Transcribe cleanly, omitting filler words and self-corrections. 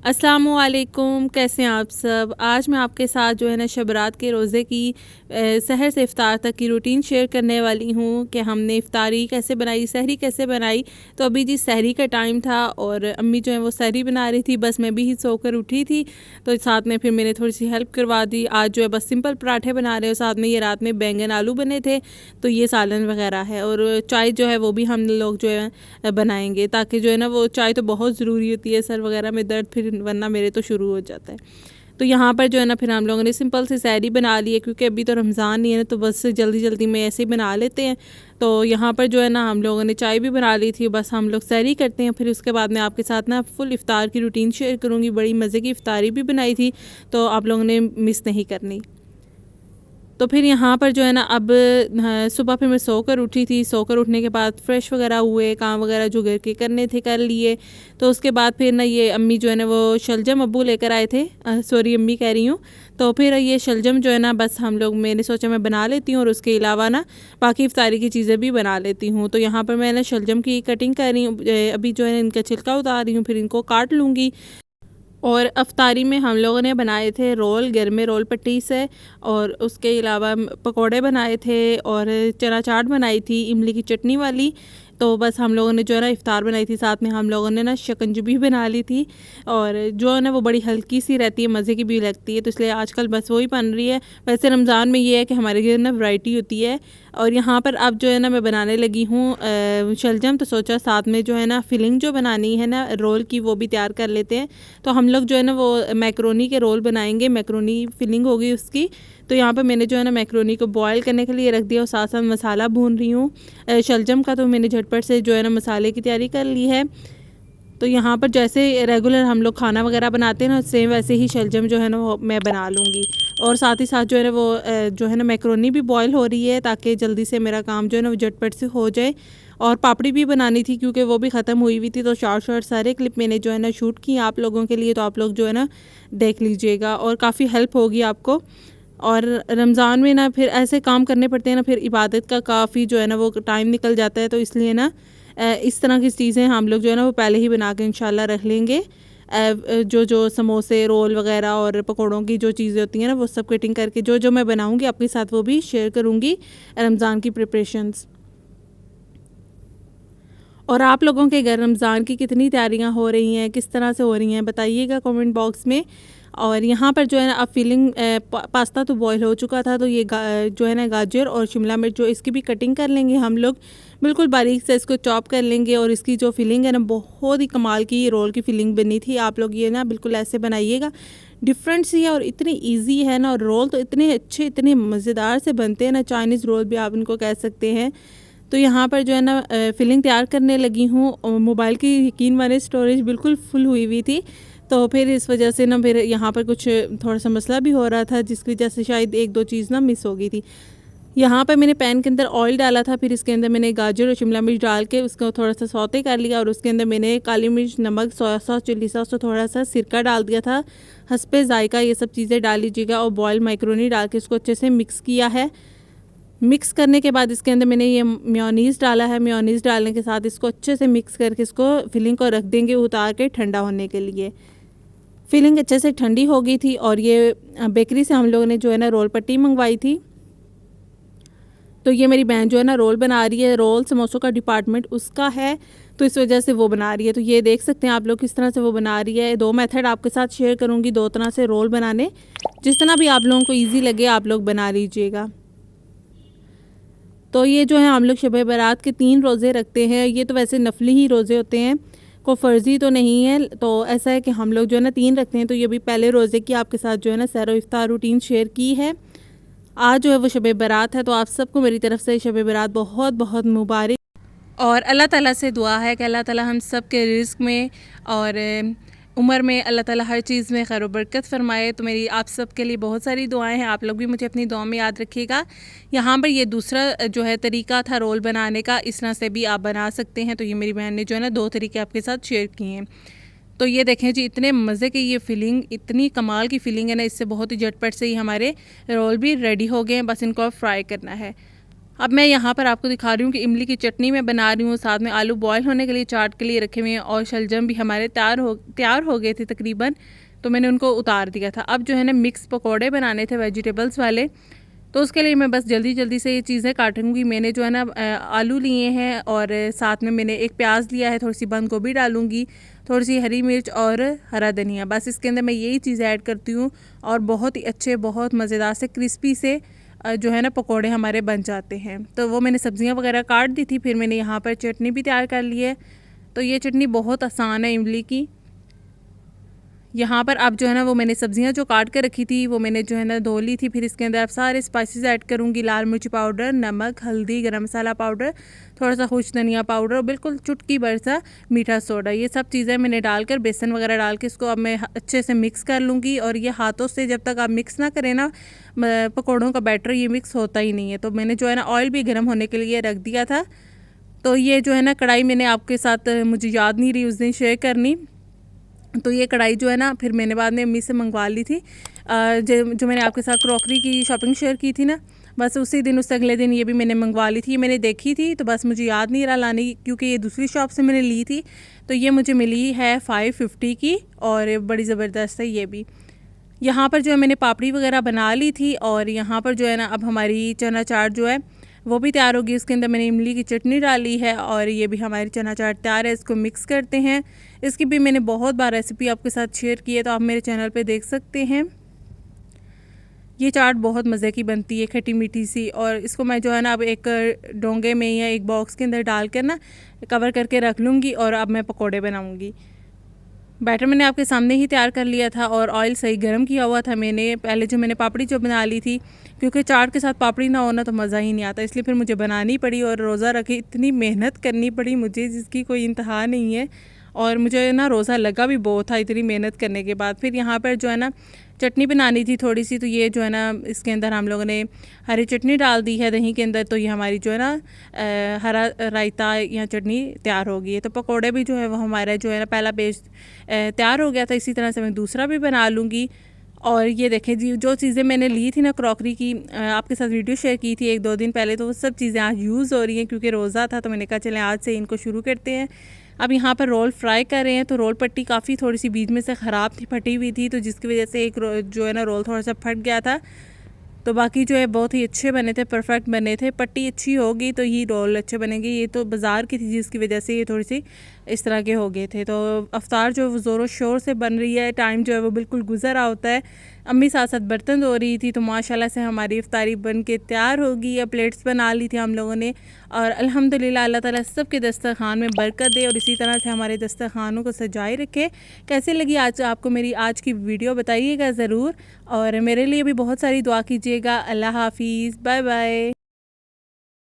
अस्सलामुअलैकुम, कैसे हैं आप सब। आज मैं आपके साथ जो है ना शब रात के रोज़े की सहर से इफ़्तार तक की रूटीन शेयर करने वाली हूँ कि हमने इफ़्तारी कैसे बनाई, सहरी कैसे बनाई। तो अभी जी सहरी का टाइम था और अम्मी जो है वो सहरी बना रही थी, बस मैं भी ही सोकर उठी थी तो साथ में फिर मैंने थोड़ी सी हेल्प करवा दी। आज जो है बस सिंपल पराठे बना रहे हो, साथ में ये रात में बैंगन आलू बने थे तो ये सालन वगैरह है, और चाय जो है वो भी हम लोग जो है बनाएंगे, ताकि जो है ना वो चाय तो बहुत ज़रूरी होती है, सर वगैरह में दर्द फिर वरना मेरे तो शुरू हो जाता है। तो यहाँ पर जो है ना फिर हम लोगों ने सिंपल सी सहरी बना ली है, क्योंकि अभी तो रमज़ान नहीं है ना, तो बस जल्दी जल्दी में ऐसे ही बना लेते हैं। तो यहाँ पर जो है ना हम लोगों ने चाय भी बना ली थी, बस हम लोग सहरी करते हैं। फिर उसके बाद मैं आपके साथ ना फुल इफ़्तार की रूटीन शेयर करूँगी। बड़ी मज़े की इफ़्तारी भी बनाई थी, तो आप लोगों ने मिस नहीं करनी। तो फिर यहाँ पर जो है ना अब सुबह फिर मैं सोकर उठी थी। सोकर उठने के बाद फ़्रेश वगैरह हुए, काम वगैरह जो घर के करने थे कर लिए। तो उसके बाद फिर ना ये अम्मी जो है ना वो शलजम अब्बू लेकर आए थे, सॉरी अम्मी कह रही हूँ। तो फिर ये शलजम जो है ना बस हम लोग, मैंने सोचा मैं बना लेती हूँ और उसके अलावा ना बाकी इफ्तारी की चीज़ें भी बना लेती हूँ। तो यहाँ पर मैं ना शलजम की कटिंग कर रही हूँ, अभी जो है इनका छिलका उतार रही हूँ, फिर इनको काट लूँगी। और अफ्तारी में हम लोगों ने बनाए थे रोल, घर में रोल पट्टी से, और उसके अलावा पकोड़े बनाए थे और चना चाट बनाई थी इमली की चटनी वाली। तो बस हम लोगों ने जो है ना इफ़्तार बनाई थी, साथ में हम लोगों ने ना शिकंजी बना ली थी, और जो है ना वो बड़ी हल्की सी रहती है, मज़े की भी लगती है, तो इसलिए आजकल बस वही बन रही है। वैसे रमज़ान में ये है कि हमारे घर ना वैरायटी होती है। और यहाँ पर अब जो है ना मैं बनाने लगी हूँ शलजम, तो सोचा साथ में जो है ना फिलिंग जो बनानी है ना रोल की वो भी तैयार कर लेते हैं। तो हम लोग जो है ना वो मैक्रोनी के रोल बनाएंगे, मैक्रोनी फिलिंग होगी उसकी। तो यहाँ पर मैंने जो है ना मैक्रोनी को बॉयल करने के लिए रख दिया और साथ साथ मसाला भून रही हूँ शलजम का। तो मैंने झटपट से जो है ना मसाले की तैयारी कर ली है। तो यहाँ पर जैसे रेगुलर हम लोग खाना वगैरह बनाते हैं ना, सेम वैसे ही शलजम जो है ना वो मैं बना लूँगी। और साथ ही साथ जो है ना वो जो है ना मैक्रोनी भी बॉयल हो रही है, ताकि जल्दी से मेरा काम जो है ना वो झटपट से हो जाए। और पापड़ी भी बनानी थी, क्योंकि वो भी ख़त्म हुई हुई थी। तो शॉर्ट शॉर्ट सारे क्लिप मैंने जो है ना शूट की आप लोगों के लिए, तो आप लोग जो है ना देख लीजिएगा और काफ़ी हेल्प होगी आपको। और रमज़ान में ना फिर ऐसे काम करने पड़ते हैं ना, फिर इबादत का काफ़ी जो है ना वो टाइम निकल जाता है। तो इसलिए ना इस तरह की चीज़ें हम लोग जो है ना वो पहले ही बना के इंशाल्लाह रख लेंगे। जो जो समोसे, रोल वगैरह और पकौड़ों की जो चीज़ें होती हैं ना, वो सब कटिंग करके जो जो मैं बनाऊँगी आपके साथ वो भी शेयर करूँगी, रमज़ान की प्रिपरेशंस। और आप लोगों के घर रमज़ान की कितनी तैयारियां हो रही हैं, किस तरह से हो रही हैं, बताइएगा कमेंट बॉक्स में। और यहाँ पर जो है ना अब फिलिंग पास्ता तो बॉईल हो चुका था, तो ये जो है ना गाजर और शिमला मिर्च जो इसकी भी कटिंग कर लेंगे हम लोग, बिल्कुल बारीक से इसको चॉप कर लेंगे। और इसकी जो फिलिंग है ना बहुत ही कमाल की रोल की फिलिंग बनी थी। आप लोग ये ना बिल्कुल ऐसे बनाइएगा, डिफरेंट सी है और इतनी ईजी है ना। और रोल तो इतने अच्छे, इतने मज़ेदार से बनते हैं ना, चाइनीज़ रोल भी आप इनको कह सकते हैं। तो यहाँ पर जो है ना फिलिंग तैयार करने लगी हूँ। मोबाइल की यकीन माने स्टोरेज बिल्कुल फुल हुई हुई थी, तो फिर इस वजह से ना फिर यहाँ पर कुछ थोड़ा सा मसला भी हो रहा था, जिसकी वजह से शायद एक दो चीज़ ना मिस हो गई थी। यहाँ पर मैंने पैन के अंदर ऑयल डाला था, फिर इसके अंदर मैंने गाजर और शिमला मिर्च डाल के उसको थोड़ा सा सौते कर लिया, और उसके अंदर मैंने काली मिर्च, नमक, सोया सॉस, चिल्ली सॉस और थोड़ा सा सिरका डाल दिया था, हस्बे जायका। ये सब चीज़ें डाल लीजिएगा और बॉयल मैक्रोनी डाल के इसको अच्छे से मिक्स किया है। मिक्स करने के बाद इसके अंदर मैंने ये मेयोनीज़ डाला है। मेयोनीज़ डालने के साथ इसको अच्छे से मिक्स करके इसको फिलिंग को रख देंगे उतार के ठंडा होने के लिए। फिलिंग अच्छे से ठंडी हो गई थी, और ये बेकरी से हम लोगों ने जो है ना रोल पट्टी मंगवाई थी। तो ये मेरी बहन जो है ना रोल बना रही है, रोल समोसों का डिपार्टमेंट उसका है, तो इस वजह से वो बना रही है। तो ये देख सकते हैं आप लोग किस तरह से वो बना रही है। दो मेथड आपके साथ शेयर करूँगी, दो तरह से रोल बनाने, जिस तरह भी आप लोगों को ईजी लगे आप लोग बना लीजिएगा। तो ये जो है हम लोग शब बारात के 3 रोज़े रखते हैं। ये तो वैसे नफली ही रोज़े होते हैं, कोई फ़र्ज़ी तो नहीं है। तो ऐसा है कि हम लोग जो है ना 3 रखते हैं। तो ये भी पहले रोज़े की आपके साथ जो है ना सहर इफ्तार रूटीन शेयर की है। आज जो है वो शब बारात है, तो आप सबको मेरी तरफ़ से शब बारात बहुत बहुत मुबारक। और अल्लाह ताला से दुआ है कि अल्लाह ताला हम सब के रिज़्क़ में और उम्र में अल्लाह ताला हर चीज़ में खैर बरकत फ़रमाए। तो मेरी आप सब के लिए बहुत सारी दुआएं हैं, आप लोग भी मुझे अपनी दुआ में याद रखिएगा। यहाँ पर ये दूसरा जो है तरीका था रोल बनाने का, इस तरह से भी आप बना सकते हैं। तो ये मेरी बहन ने जो है ना 2 तरीके आपके साथ शेयर किए हैं। तो ये देखें जी, इतने मज़े की ये फिलिंग, इतनी कमाल की फिलिंग है ना, इससे बहुत ही झटपट से ही हमारे रोल भी रेडी हो गए हैं। बस इनको फ्राई करना है। अब मैं यहाँ पर आपको दिखा रही हूँ कि इमली की चटनी मैं बना रही हूँ, साथ में आलू बॉयल होने के लिए चाट के लिए रखे हुए हैं और शलजम भी हमारे तैयार हो गए थे तकरीबन, तो मैंने उनको उतार दिया था। अब जो है ना मिक्स पकोड़े बनाने थे वेजिटेबल्स वाले, तो उसके लिए मैं बस जल्दी जल्दी से ये चीज़ें काटूंगी। मैंने जो है ना आलू लिए हैं और साथ में मैंने एक प्याज लिया है, थोड़ी सी बंद गोभी डालूंगी, थोड़ी सी हरी मिर्च और हरा धनिया। बस इसके अंदर मैं यही चीज़ें ऐड करती हूँ और बहुत ही अच्छे, बहुत मज़ेदार से क्रिस्पी से जो है ना पकोड़े हमारे बन जाते हैं। तो वो मैंने सब्जियां वगैरह काट दी थी, फिर मैंने यहाँ पर चटनी भी तैयार कर ली है। तो ये चटनी बहुत आसान है इमली की। यहाँ पर अब जो है ना वो मैंने सब्जियां जो काट के रखी थी वो मैंने जो है ना धो ली थी। फिर इसके अंदर अब सारे स्पाइसेस ऐड करूँगी, लाल मिर्च पाउडर, नमक, हल्दी, गरम मसाला पाउडर, थोड़ा सा खुश धनिया पाउडर और बिल्कुल चुटकी भर सा मीठा सोडा। ये सब चीज़ें मैंने डालकर बेसन वगैरह डाल के इसको अब मैं अच्छे से मिक्स कर लूँगी। और ये हाथों से जब तक आप मिक्स ना करें ना पकौड़ों का बैटर, ये मिक्स होता ही नहीं है। तो मैंने जो है ना ऑयल भी गर्म होने के लिए रख दिया था। तो ये जो है ना कढ़ाई मैंने आपके साथ, मुझे याद नहीं रही उस दिन शेयर करनी, तो ये कढ़ाई जो है ना फिर मैंने बाद में अम्मी से मंगवा ली थी। जो मैंने आपके साथ क्रॉकरी की शॉपिंग शेयर की थी ना, बस उसी दिन उस अगले दिन ये भी मैंने मंगवा ली थी। ये मैंने देखी थी तो बस मुझे याद नहीं रहा लाने की, क्योंकि ये दूसरी शॉप से मैंने ली थी। तो ये मुझे मिली है 550 की और बड़ी ज़बरदस्त है ये भी। यहाँ पर जो है मैंने पापड़ी वगैरह बना ली थी और यहाँ पर जो है ना अब हमारी चना चाट जो है वो भी तैयार होगी। इसके अंदर मैंने इमली की चटनी डाली है और ये भी हमारी चना चाट तैयार है। इसको मिक्स करते हैं। इसकी भी मैंने बहुत बार रेसिपी आपके साथ शेयर की है, तो आप मेरे चैनल पे देख सकते हैं। ये चाट बहुत मज़े की बनती है, खट्टी मीठी सी। और इसको मैं जो है ना अब एक डोंगे में या एक बॉक्स के अंदर डाल कर ना कवर करके रख लूँगी और अब मैं पकौड़े बनाऊँगी। बैटर मैंने आपके सामने ही तैयार कर लिया था और ऑयल सही गर्म किया हुआ था मैंने। पहले जो मैंने पापड़ी जो बना ली थी, क्योंकि चाट के साथ पापड़ी ना होना तो मज़ा ही नहीं आता, इसलिए फिर मुझे बनानी पड़ी और रोज़ा रखे इतनी मेहनत करनी पड़ी मुझे जिसकी कोई इंतहा नहीं है। और मुझे ना रोज़ा लगा भी बहुत था इतनी मेहनत करने के बाद। फिर यहाँ पर जो है ना चटनी बनानी थी थोड़ी सी, तो ये जो है ना इसके अंदर हम लोगों ने हरी चटनी डाल दी है दही के अंदर। तो ये हमारी जो है ना हरा रायता या चटनी तैयार हो गई है। तो पकोड़े भी जो है वो हमारा जो है ना पहला पेस्ट तैयार हो गया था। इसी तरह से मैं दूसरा भी बना लूँगी। और ये देखें जी, जो चीज़ें मैंने ली थी ना क्रॉकरी की, आपके साथ वीडियो शेयर की थी 1-2 दिन पहले, तो वो सब चीज़ें आज यूज़ हो रही हैं क्योंकि रोज़ा था। तो मैंने कहा चलें आज से इनको शुरू करते हैं। अब यहाँ पर रोल फ्राई कर रहे हैं। तो रोल पट्टी काफ़ी थोड़ी सी बीच में से ख़राब थी, फटी हुई थी, तो जिसकी वजह से एक जो है ना रोल थोड़ा सा फट गया था। तो बाकी जो है बहुत ही अच्छे बने थे, परफेक्ट बने थे। पट्टी अच्छी होगी तो ये रोल अच्छे बनेंगे। ये तो बाज़ार की थी जिसकी वजह से ये थोड़ी सी इस तरह के हो गए थे। तो अफ्तार जो है वो ज़ोरों शोर से बन रही है, टाइम जो है वो बिल्कुल गुजर रहा होता है। अम्मी साथ साथ बर्तन धो रही थी। तो माशाल्लाह से हमारी इफ्तारी बन के तैयार होगी। या प्लेट्स बना ली थी हम लोगों ने। और अल्हम्दुलिल्लाह अल्लाह ताला सब के दस्तरखान में बरकत दे और इसी तरह से हमारे दस्तरखानों को सजाए रखे। कैसे लगी आज आपको मेरी आज की वीडियो, बताइएगा ज़रूर। और मेरे लिए भी बहुत सारी दुआ कीजिएगा। अल्लाह हाफिज़, बाय बाय।